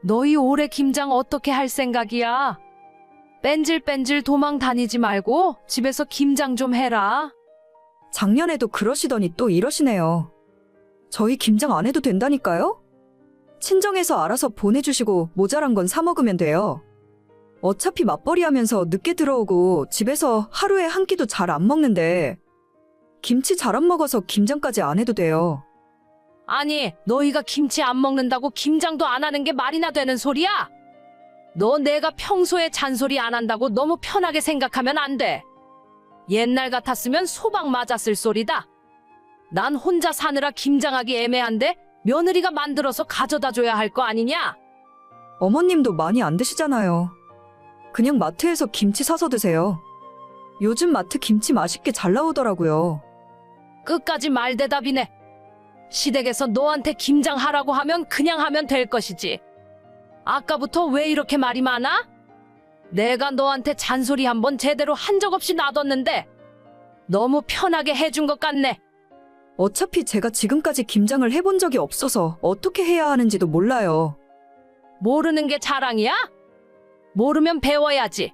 너희 올해 김장 어떻게 할 생각이야? 뺀질뺀질 도망 다니지 말고 집에서 김장 좀 해라. 작년에도 그러시더니 또 이러시네요. 저희 김장 안 해도 된다니까요? 친정에서 알아서 보내주시고 모자란 건 사 먹으면 돼요. 어차피 맞벌이 하면서 늦게 들어오고 집에서 하루에 한 끼도 잘 안 먹는데 김치 잘 안 먹어서 김장까지 안 해도 돼요. 아니, 너희가 김치 안 먹는다고 김장도 안 하는 게 말이나 되는 소리야? 너 내가 평소에 잔소리 안 한다고 너무 편하게 생각하면 안 돼. 옛날 같았으면 소방 맞았을 소리다. 난 혼자 사느라 김장하기 애매한데 며느리가 만들어서 가져다 줘야 할 거 아니냐? 어머님도 많이 안 드시잖아요. 그냥 마트에서 김치 사서 드세요. 요즘 마트 김치 맛있게 잘 나오더라고요. 끝까지 말대답이네. 시댁에서 너한테 김장하라고 하면 그냥 하면 될 것이지. 아까부터 왜 이렇게 말이 많아? 내가 너한테 잔소리 한번 제대로 한 적 없이 놔뒀는데 너무 편하게 해준 것 같네. 어차피 제가 지금까지 김장을 해본 적이 없어서 어떻게 해야 하는지도 몰라요. 모르는 게 자랑이야? 모르면 배워야지.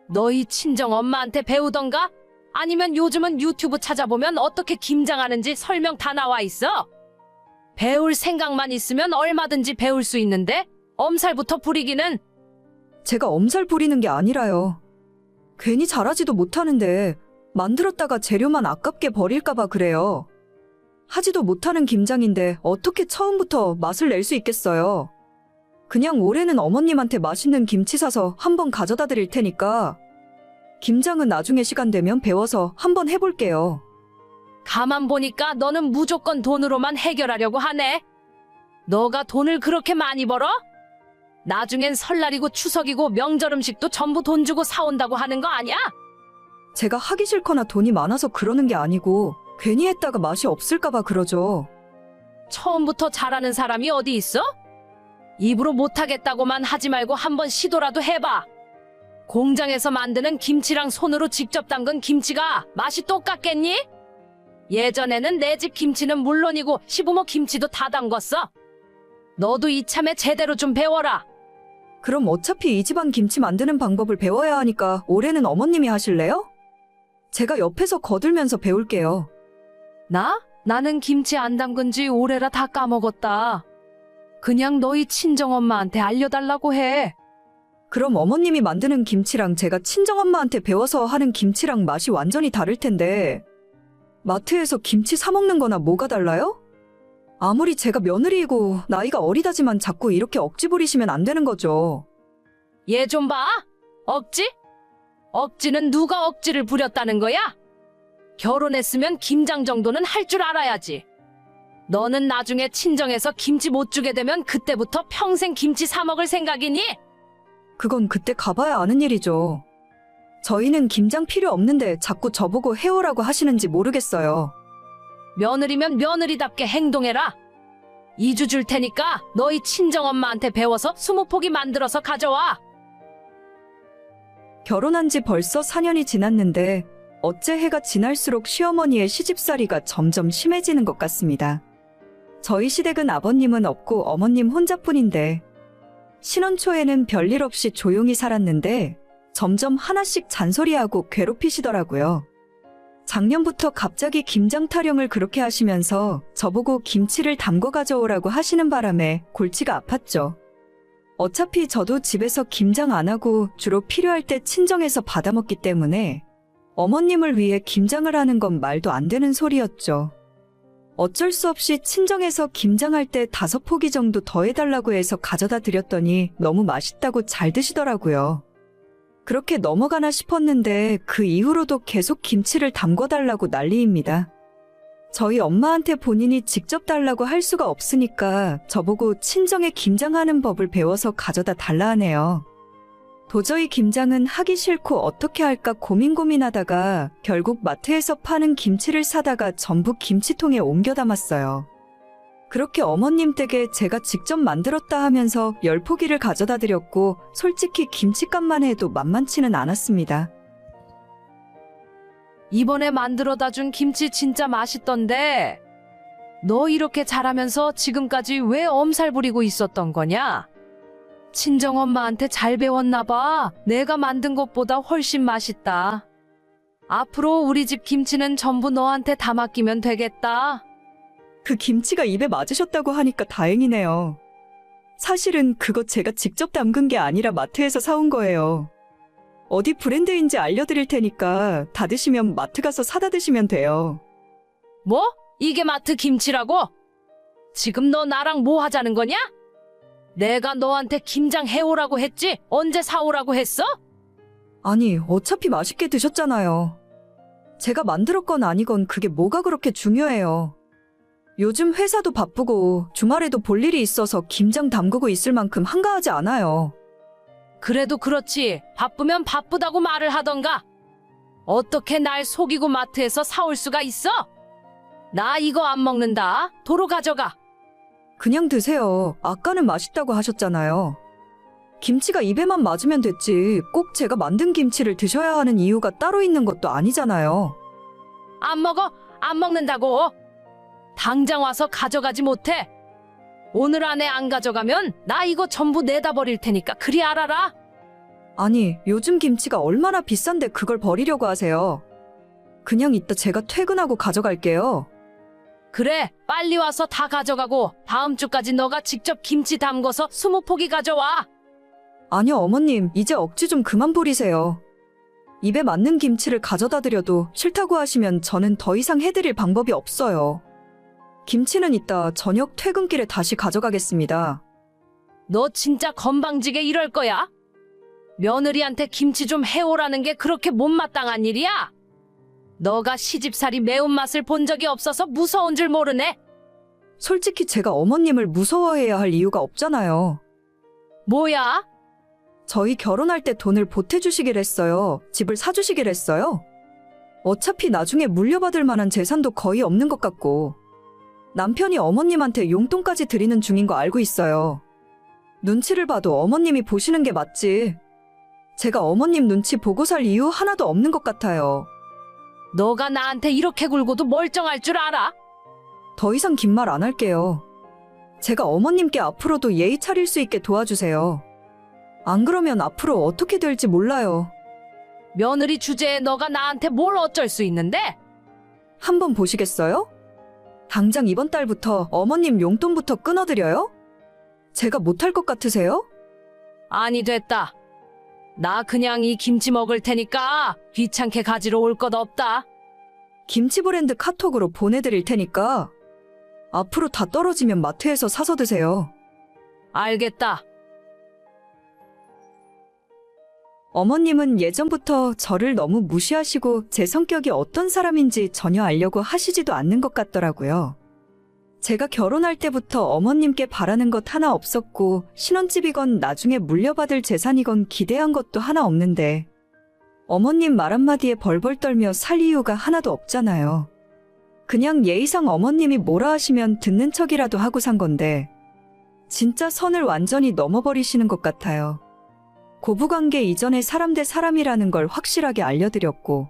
너희 친정 엄마한테 배우던가? 아니면 요즘은 유튜브 찾아보면 어떻게 김장하는지 설명 다 나와 있어. 배울 생각만 있으면 얼마든지 배울 수 있는데 엄살부터 부리기는. 제가 엄살 부리는 게 아니라요. 괜히 잘하지도 못하는데 만들었다가 재료만 아깝게 버릴까봐 그래요. 하지도 못하는 김장인데 어떻게 처음부터 맛을 낼 수 있겠어요. 그냥 올해는 어머님한테 맛있는 김치 사서 한번 가져다 드릴 테니까 김장은 나중에 시간 되면 배워서 한번 해볼게요. 가만 보니까 너는 무조건 돈으로만 해결하려고 하네. 너가 돈을 그렇게 많이 벌어? 나중엔 설날이고 추석이고 명절 음식도 전부 돈 주고 사온다고 하는 거 아니야? 제가 하기 싫거나 돈이 많아서 그러는 게 아니고 괜히 했다가 맛이 없을까봐 그러죠. 처음부터 잘하는 사람이 어디 있어? 입으로 못하겠다고만 하지 말고 한번 시도라도 해봐. 공장에서 만드는 김치랑 손으로 직접 담근 김치가 맛이 똑같겠니? 예전에는 내 집 김치는 물론이고 시부모 김치도 다 담궜어. 너도 이참에 제대로 좀 배워라. 그럼 어차피 이 집안 김치 만드는 방법을 배워야 하니까 올해는 어머님이 하실래요? 제가 옆에서 거들면서 배울게요. 나는 김치 안 담근 지 오래라 다 까먹었다. 그냥 너희 친정엄마한테 알려달라고 해. 그럼 어머님이 만드는 김치랑 제가 친정엄마한테 배워서 하는 김치랑 맛이 완전히 다를 텐데 마트에서 김치 사 먹는 거나 뭐가 달라요? 아무리 제가 며느리이고 나이가 어리다지만 자꾸 이렇게 억지 부리시면 안 되는 거죠. 얘 좀 봐. 억지? 억지는 누가 억지를 부렸다는 거야? 결혼했으면 김장 정도는 할 줄 알아야지. 너는 나중에 친정에서 김치 못 주게 되면 그때부터 평생 김치 사 먹을 생각이니? 그건 그때 가봐야 아는 일이죠. 저희는 김장 필요 없는데 자꾸 저보고 해오라고 하시는지 모르겠어요. 며느리면 며느리답게 행동해라. 2주 줄 테니까 너희 친정엄마한테 배워서 20포기 만들어서 가져와. 결혼한 지 벌써 4년이 지났는데 어째 해가 지날수록 시어머니의 시집살이가 점점 심해지는 것 같습니다. 저희 시댁은 아버님은 없고 어머님 혼자뿐인데 신혼 초에는 별일 없이 조용히 살았는데 점점 하나씩 잔소리하고 괴롭히시더라고요. 작년부터 갑자기 김장 타령을 그렇게 하시면서 저보고 김치를 담궈 가져오라고 하시는 바람에 골치가 아팠죠. 어차피 저도 집에서 김장 안 하고 주로 필요할 때 친정에서 받아먹기 때문에 어머님을 위해 김장을 하는 건 말도 안 되는 소리였죠. 어쩔 수 없이 친정에서 김장할 때 5포기 정도 더 해달라고 해서 가져다 드렸더니 너무 맛있다고 잘 드시더라고요. 그렇게 넘어가나 싶었는데 그 이후로도 계속 김치를 담궈달라고 난리입니다. 저희 엄마한테 본인이 직접 달라고 할 수가 없으니까 저보고 친정에 김장하는 법을 배워서 가져다 달라 하네요. 도저히 김장은 하기 싫고 어떻게 할까 고민하다가 결국 마트에서 파는 김치를 사다가 전부 김치통에 옮겨 담았어요. 그렇게 어머님 댁에 제가 직접 만들었다 하면서 10포기를 가져다 드렸고 솔직히 김치값만 해도 만만치는 않았습니다. 이번에 만들어다 준 김치 진짜 맛있던데 너 이렇게 잘하면서 지금까지 왜 엄살 부리고 있었던 거냐? 친정엄마한테 잘 배웠나 봐. 내가 만든 것보다 훨씬 맛있다. 앞으로 우리 집 김치는 전부 너한테 다 맡기면 되겠다. 그 김치가 입에 맞으셨다고 하니까 다행이네요. 사실은 그거 제가 직접 담근 게 아니라 마트에서 사온 거예요. 어디 브랜드인지 알려드릴 테니까 다 드시면 마트 가서 사다 드시면 돼요. 뭐? 이게 마트 김치라고? 지금 너 나랑 뭐 하자는 거냐? 내가 너한테 김장 해오라고 했지? 언제 사오라고 했어? 아니, 어차피 맛있게 드셨잖아요. 제가 만들었건 아니건 그게 뭐가 그렇게 중요해요. 요즘 회사도 바쁘고 주말에도 볼 일이 있어서 김장 담그고 있을 만큼 한가하지 않아요. 그래도 그렇지. 바쁘면 바쁘다고 말을 하던가. 어떻게 날 속이고 마트에서 사올 수가 있어? 나 이거 안 먹는다. 도로 가져가. 그냥 드세요. 아까는 맛있다고 하셨잖아요. 김치가 입에만 맞으면 됐지. 꼭 제가 만든 김치를 드셔야 하는 이유가 따로 있는 것도 아니잖아요. 안 먹어? 안 먹는다고. 당장 와서 가져가지 못해. 오늘 안에 안 가져가면 나 이거 전부 내다 버릴 테니까 그리 알아라. 아니, 요즘 김치가 얼마나 비싼데 그걸 버리려고 하세요. 그냥 이따 제가 퇴근하고 가져갈게요. 그래, 빨리 와서 다 가져가고 다음 주까지 너가 직접 김치 담궈서 20포기 가져와. 아니요, 어머님, 이제 억지 좀 그만 부리세요. 입에 맞는 김치를 가져다 드려도 싫다고 하시면 저는 더 이상 해드릴 방법이 없어요. 김치는 이따 저녁 퇴근길에 다시 가져가겠습니다. 너 진짜 건방지게 이럴 거야? 며느리한테 김치 좀 해오라는 게 그렇게 못마땅한 일이야? 너가 시집살이 매운맛을 본 적이 없어서 무서운 줄 모르네? 솔직히 제가 어머님을 무서워해야 할 이유가 없잖아요. 뭐야? 저희 결혼할 때 돈을 보태주시길 했어요. 집을 사주시길 했어요. 어차피 나중에 물려받을 만한 재산도 거의 없는 것 같고 남편이 어머님한테 용돈까지 드리는 중인 거 알고 있어요. 눈치를 봐도 어머님이 보시는 게 맞지. 제가 어머님 눈치 보고 살 이유 하나도 없는 것 같아요. 너가 나한테 이렇게 굴고도 멀쩡할 줄 알아? 더 이상 긴 말 안 할게요. 제가 어머님께 앞으로도 예의 차릴 수 있게 도와주세요. 안 그러면 앞으로 어떻게 될지 몰라요. 며느리 주제에 너가 나한테 뭘 어쩔 수 있는데? 한번 보시겠어요? 당장 이번 달부터 어머님 용돈부터 끊어드려요? 제가 못할 것 같으세요? 아니 됐다. 나 그냥 이 김치 먹을 테니까 귀찮게 가지러 올 것 없다. 김치 브랜드 카톡으로 보내드릴 테니까 앞으로 다 떨어지면 마트에서 사서 드세요. 알겠다. 어머님은 예전부터 저를 너무 무시하시고 제 성격이 어떤 사람인지 전혀 알려고 하시지도 않는 것 같더라고요. 제가 결혼할 때부터 어머님께 바라는 것 하나 없었고 신혼집이건 나중에 물려받을 재산이건 기대한 것도 하나 없는데 어머님 말 한마디에 벌벌 떨며 살 이유가 하나도 없잖아요. 그냥 예의상 어머님이 뭐라 하시면 듣는 척이라도 하고 산 건데 진짜 선을 완전히 넘어버리시는 것 같아요. 고부관계 이전에 사람 대 사람이라는 걸 확실하게 알려드렸고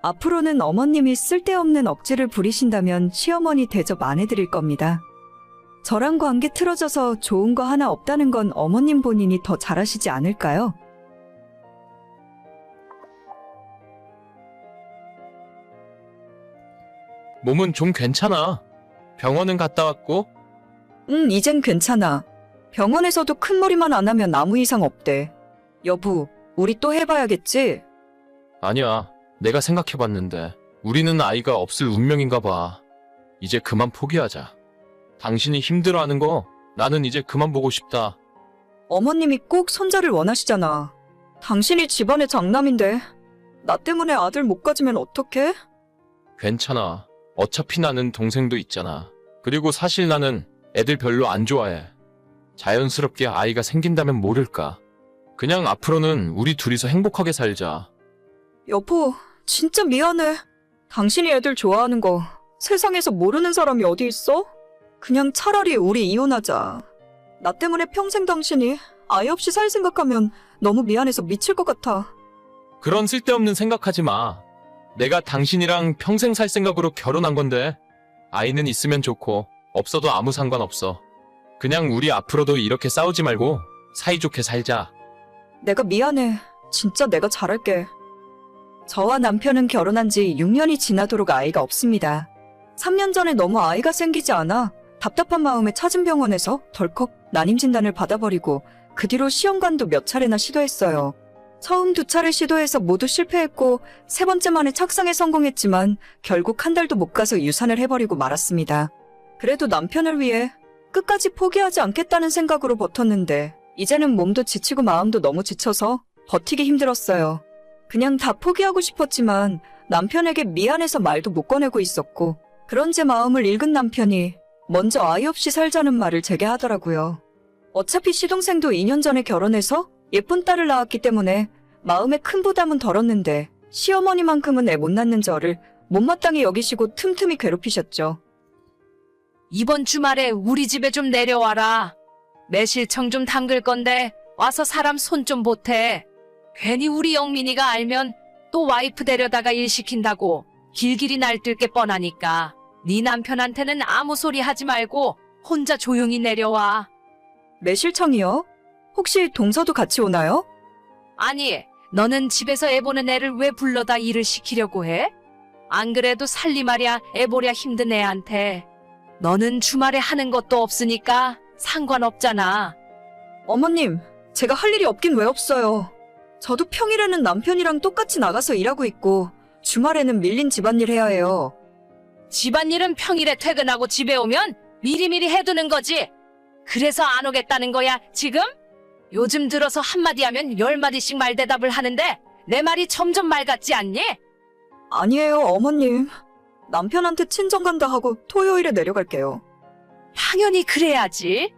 앞으로는 어머님이 쓸데없는 억지를 부리신다면 시어머니 대접 안 해드릴 겁니다. 저랑 관계 틀어져서 좋은 거 하나 없다는 건 어머님 본인이 더 잘하시지 않을까요? 몸은 좀 괜찮아. 병원은 갔다 왔고. 이젠 괜찮아. 병원에서도 큰 무리만 안 하면 아무 이상 없대. 여보, 우리 또 해봐야겠지? 아니야. 내가 생각해봤는데 우리는 아이가 없을 운명인가 봐. 이제 그만 포기하자. 당신이 힘들어하는 거 나는 이제 그만 보고 싶다. 어머님이 꼭 손자를 원하시잖아. 당신이 집안의 장남인데 나 때문에 아들 못 가지면 어떡해? 괜찮아. 어차피 나는 동생도 있잖아. 그리고 사실 나는 애들 별로 안 좋아해. 자연스럽게 아이가 생긴다면 모를까. 그냥 앞으로는 우리 둘이서 행복하게 살자. 여보, 진짜 미안해. 당신이 애들 좋아하는 거 세상에서 모르는 사람이 어디 있어? 그냥 차라리 우리 이혼하자. 나 때문에 평생 당신이 아이 없이 살 생각하면 너무 미안해서 미칠 것 같아. 그런 쓸데없는 생각하지 마. 내가 당신이랑 평생 살 생각으로 결혼한 건데 아이는 있으면 좋고 없어도 아무 상관없어. 그냥 우리 앞으로도 이렇게 싸우지 말고 사이좋게 살자. 내가 미안해. 진짜 내가 잘할게. 저와 남편은 결혼한 지 6년이 지나도록 아이가 없습니다. 3년 전에 너무 아이가 생기지 않아 답답한 마음에 찾은 병원에서 덜컥 난임 진단을 받아버리고 그 뒤로 시험관도 몇 차례나 시도했어요. 처음 2차례 시도해서 모두 실패했고 3번째 만에 착상에 성공했지만 결국 한 달도 못 가서 유산을 해버리고 말았습니다. 그래도 남편을 위해 끝까지 포기하지 않겠다는 생각으로 버텼는데 이제는 몸도 지치고 마음도 너무 지쳐서 버티기 힘들었어요. 그냥 다 포기하고 싶었지만 남편에게 미안해서 말도 못 꺼내고 있었고 그런 제 마음을 읽은 남편이 먼저 아이 없이 살자는 말을 제게 하더라고요. 어차피 시동생도 2년 전에 결혼해서 예쁜 딸을 낳았기 때문에 마음에 큰 부담은 덜었는데 시어머니만큼은 애 못 낳는 저를 못마땅히 여기시고 틈틈이 괴롭히셨죠. 이번 주말에 우리 집에 좀 내려와라. 매실청 좀 담글 건데 와서 사람 손 좀 보태. 괜히 우리 영민이가 알면 또 와이프 데려다가 일 시킨다고 길길이 날뛸 게 뻔하니까 네 남편한테는 아무 소리 하지 말고 혼자 조용히 내려와. 매실청이요? 혹시 동서도 같이 오나요? 아니, 너는 집에서 애 보는 애를 왜 불러다 일을 시키려고 해? 안 그래도 살림하랴 애 보랴 힘든 애한테. 너는 주말에 하는 것도 없으니까 상관없잖아. 어머님, 제가 할 일이 없긴 왜 없어요. 저도 평일에는 남편이랑 똑같이 나가서 일하고 있고 주말에는 밀린 집안일 해야 해요. 집안일은 평일에 퇴근하고 집에 오면 미리미리 해두는 거지. 그래서 안 오겠다는 거야, 지금? 요즘 들어서 한마디 하면 10마디씩 말대답을 하는데 내 말이 점점 말 같지 않니? 아니에요, 어머님. 남편한테 친정 간다 하고 토요일에 내려갈게요. 당연히 그래야지.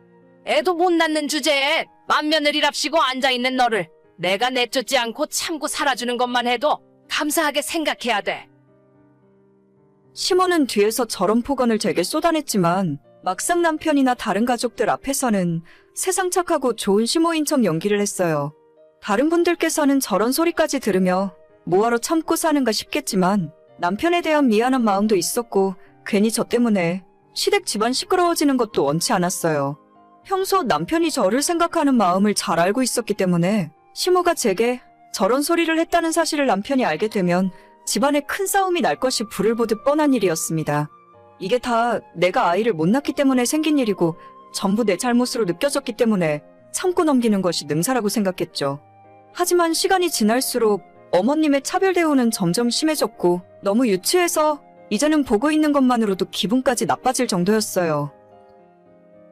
애도 못 낳는 주제에 맏며느리랍시고 앉아있는 너를 내가 내쫓지 않고 참고 살아주는 것만 해도 감사하게 생각해야 돼. 시모는 뒤에서 저런 폭언을 제게 쏟아냈지만 막상 남편이나 다른 가족들 앞에서는 세상 착하고 좋은 시모인 척 연기를 했어요. 다른 분들께서는 저런 소리까지 들으며 뭐하러 참고 사는가 싶겠지만 남편에 대한 미안한 마음도 있었고 괜히 저 때문에 시댁 집안 시끄러워지는 것도 원치 않았어요. 평소 남편이 저를 생각하는 마음을 잘 알고 있었기 때문에 시모가 제게 저런 소리를 했다는 사실을 남편이 알게 되면 집안에 큰 싸움이 날 것이 불을 보듯 뻔한 일이었습니다. 이게 다 내가 아이를 못 낳기 때문에 생긴 일이고 전부 내 잘못으로 느껴졌기 때문에 참고 넘기는 것이 능사라고 생각했죠. 하지만 시간이 지날수록 어머님의 차별 대우는 점점 심해졌고 너무 유치해서 이제는 보고 있는 것만으로도 기분까지 나빠질 정도였어요.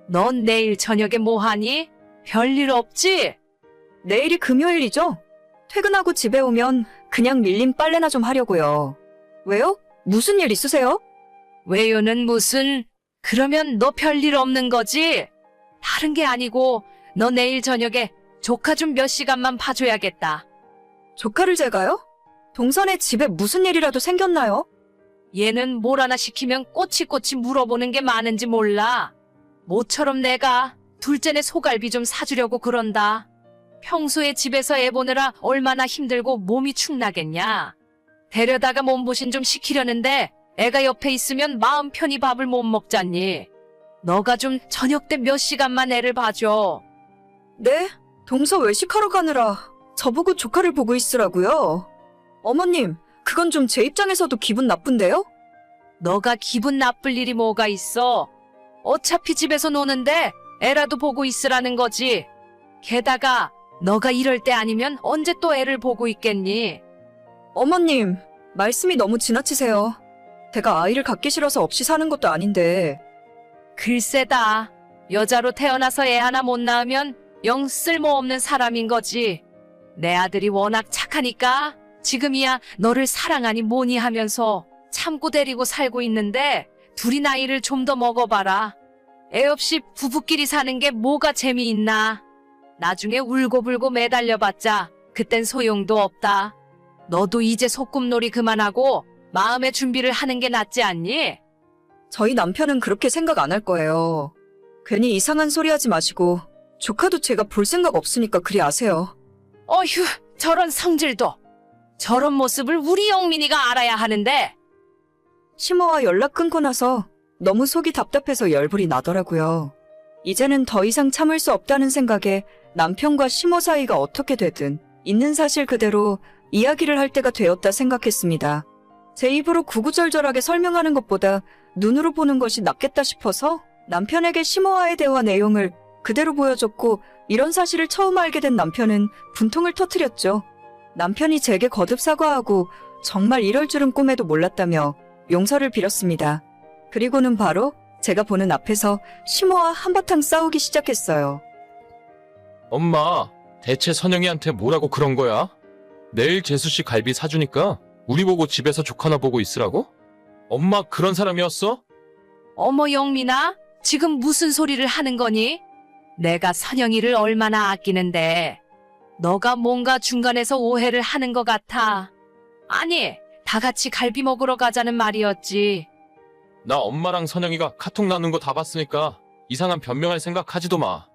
넌 내일 저녁에 뭐 하니? 별일 없지? 내일이 금요일이죠? 퇴근하고 집에 오면 그냥 밀린 빨래나 좀 하려고요. 왜요? 무슨 일 있으세요? 왜요는 무슨? 그러면 너 별일 없는 거지? 다른 게 아니고 너 내일 저녁에 조카 좀 몇 시간만 봐줘야겠다. 조카를 제가요? 동선에 집에 무슨 일이라도 생겼나요? 얘는 뭘 하나 시키면 꼬치꼬치 물어보는 게 많은지 몰라. 모처럼 내가 둘째네 소갈비 좀 사주려고 그런다. 평소에 집에서 애 보느라 얼마나 힘들고 몸이 축나겠냐. 데려다가 몸보신 좀 시키려는데 애가 옆에 있으면 마음 편히 밥을 못 먹잖니. 너가 좀 저녁 때 몇 시간만 애를 봐줘. 네? 동서 외식하러 가느라 저보고 조카를 보고 있으라고요? 어머님, 그건 좀 제 입장에서도 기분 나쁜데요? 너가 기분 나쁠 일이 뭐가 있어. 어차피 집에서 노는데 애라도 보고 있으라는 거지. 게다가 너가 이럴 때 아니면 언제 또 애를 보고 있겠니? 어머님, 말씀이 너무 지나치세요. 제가 아이를 갖기 싫어서 없이 사는 것도 아닌데. 글쎄다. 여자로 태어나서 애 하나 못 낳으면 영 쓸모없는 사람인 거지. 내 아들이 워낙 착하니까 지금이야 너를 사랑하니 뭐니 하면서 참고 데리고 살고 있는데 둘이 나이를 좀 더 먹어봐라. 애 없이 부부끼리 사는 게 뭐가 재미있나. 나중에 울고불고 매달려봤자 그땐 소용도 없다. 너도 이제 소꿉놀이 그만하고 마음의 준비를 하는 게 낫지 않니? 저희 남편은 그렇게 생각 안 할 거예요. 괜히 이상한 소리 하지 마시고 조카도 제가 볼 생각 없으니까 그리 아세요. 어휴, 저런 성질도. 저런 모습을 우리 영민이가 알아야 하는데. 시모와 연락 끊고 나서 너무 속이 답답해서 열불이 나더라고요. 이제는 더 이상 참을 수 없다는 생각에 남편과 시모 사이가 어떻게 되든 있는 사실 그대로 이야기를 할 때가 되었다 생각했습니다. 제 입으로 구구절절하게 설명하는 것보다 눈으로 보는 것이 낫겠다 싶어서 남편에게 시모와의 대화 내용을 그대로 보여줬고, 이런 사실을 처음 알게 된 남편은 분통을 터뜨렸죠. 남편이 제게 거듭 사과하고 정말 이럴 줄은 꿈에도 몰랐다며 용서를 빌었습니다. 그리고는 바로 제가 보는 앞에서 시모와 한바탕 싸우기 시작했어요. 엄마, 대체 선영이한테 뭐라고 그런 거야? 내일 재수씨 갈비 사주니까 우리 보고 집에서 조카나 보고 있으라고? 엄마 그런 사람이었어? 어머 영민아, 지금 무슨 소리를 하는 거니? 내가 선영이를 얼마나 아끼는데. 너가 뭔가 중간에서 오해를 하는 것 같아. 아니, 다 같이 갈비 먹으러 가자는 말이었지. 나 엄마랑 선영이가 카톡 나눈 거 다 봤으니까 이상한 변명할 생각 하지도 마.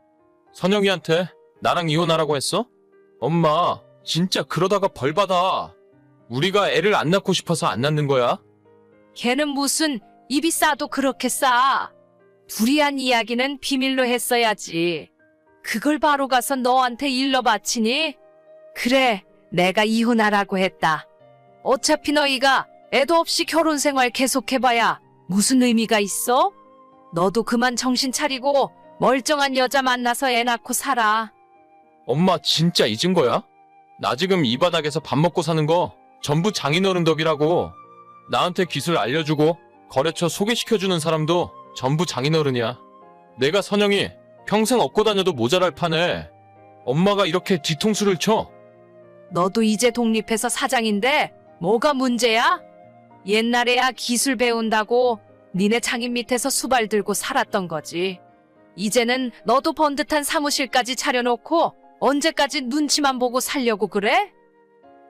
선영이한테 나랑 이혼하라고 했어? 엄마, 진짜 그러다가 벌 받아. 우리가 애를 안 낳고 싶어서 안 낳는 거야? 걔는 무슨 입이 싸도 그렇게 싸. 불이한 이야기는 비밀로 했어야지. 그걸 바로 가서 너한테 일러 바치니? 그래, 내가 이혼하라고 했다. 어차피 너희가 애도 없이 결혼 생활 계속해봐야 무슨 의미가 있어? 너도 그만 정신 차리고 멀쩡한 여자 만나서 애 낳고 살아. 엄마 진짜 잊은 거야? 나 지금 이 바닥에서 밥 먹고 사는 거 전부 장인어른 덕이라고. 나한테 기술 알려주고 거래처 소개시켜주는 사람도 전부 장인어른이야. 내가 선영이 평생 업고 다녀도 모자랄 판에 엄마가 이렇게 뒤통수를 쳐? 너도 이제 독립해서 사장인데 뭐가 문제야? 옛날에야 기술 배운다고 니네 장인 밑에서 수발 들고 살았던 거지. 이제는 너도 번듯한 사무실까지 차려놓고 언제까지 눈치만 보고 살려고 그래?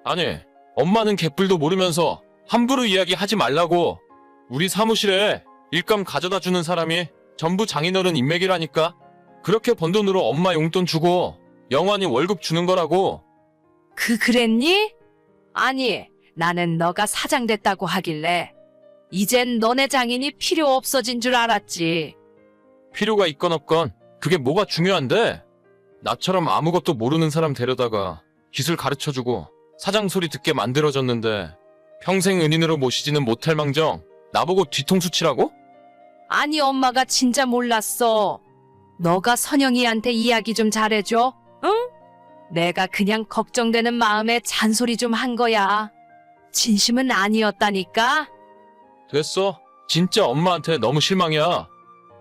아니, 엄마는 개뿔도 모르면서 함부로 이야기하지 말라고. 우리 사무실에 일감 가져다 주는 사람이 전부 장인어른 인맥이라니까. 그렇게 번 돈으로 엄마 용돈 주고 영환이 월급 주는 거라고. 그랬니? 아니, 나는 너가 사장 됐다고 하길래 이젠 너네 장인이 필요 없어진 줄 알았지. 필요가 있건 없건 그게 뭐가 중요한데? 나처럼 아무것도 모르는 사람 데려다가 기술 가르쳐주고 사장 소리 듣게 만들어줬는데 평생 은인으로 모시지는 못할 망정 나보고 뒤통수 치라고? 아니, 엄마가 진짜 몰랐어. 너가 선영이한테 이야기 좀 잘해줘, 응? 내가 그냥 걱정되는 마음에 잔소리 좀 한 거야. 진심은 아니었다니까? 됐어. 진짜 엄마한테 너무 실망이야.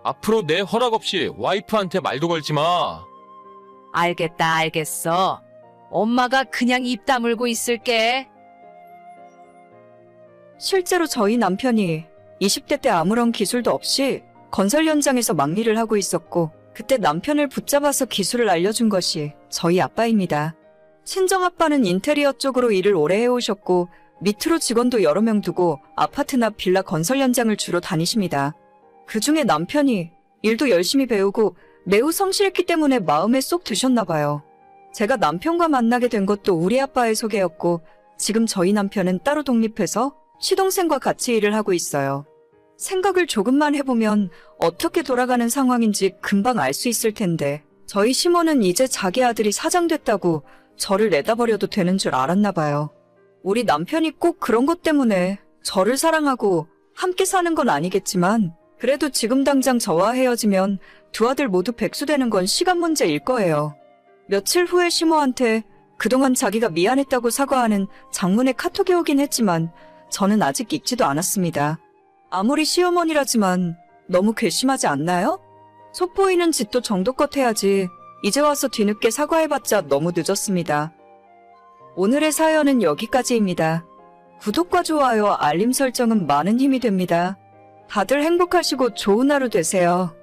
앞으로 내 허락 없이 와이프한테 말도 걸지 마. 알겠다, 알겠어. 엄마가 그냥 입 다물고 있을게. 실제로 저희 남편이 20대 때 아무런 기술도 없이 건설 현장에서 막일을 하고 있었고, 그때 남편을 붙잡아서 기술을 알려준 것이 저희 아빠입니다. 친정아빠는 인테리어 쪽으로 일을 오래 해오셨고 밑으로 직원도 여러 명 두고 아파트나 빌라 건설 현장을 주로 다니십니다. 그중에 남편이 일도 열심히 배우고 매우 성실했기 때문에 마음에 쏙 드셨나 봐요. 제가 남편과 만나게 된 것도 우리 아빠의 소개였고, 지금 저희 남편은 따로 독립해서 시동생과 같이 일을 하고 있어요. 생각을 조금만 해보면 어떻게 돌아가는 상황인지 금방 알 수 있을 텐데, 저희 시모는 이제 자기 아들이 사장 됐다고 저를 내다버려도 되는 줄 알았나 봐요. 우리 남편이 꼭 그런 것 때문에 저를 사랑하고 함께 사는 건 아니겠지만, 그래도 지금 당장 저와 헤어지면 두 아들 모두 백수 되는 건 시간 문제일 거예요. 며칠 후에 시모한테 그동안 자기가 미안했다고 사과하는 장문의 카톡이 오긴 했지만 저는 아직 읽지도 않았습니다. 아무리 시어머니라지만 너무 괘씸하지 않나요? 속보이는 짓도 정도껏 해야지 이제 와서 뒤늦게 사과해봤자 너무 늦었습니다. 오늘의 사연은 여기까지입니다. 구독과 좋아요, 알림 설정은 많은 힘이 됩니다. 다들 행복하시고 좋은 하루 되세요.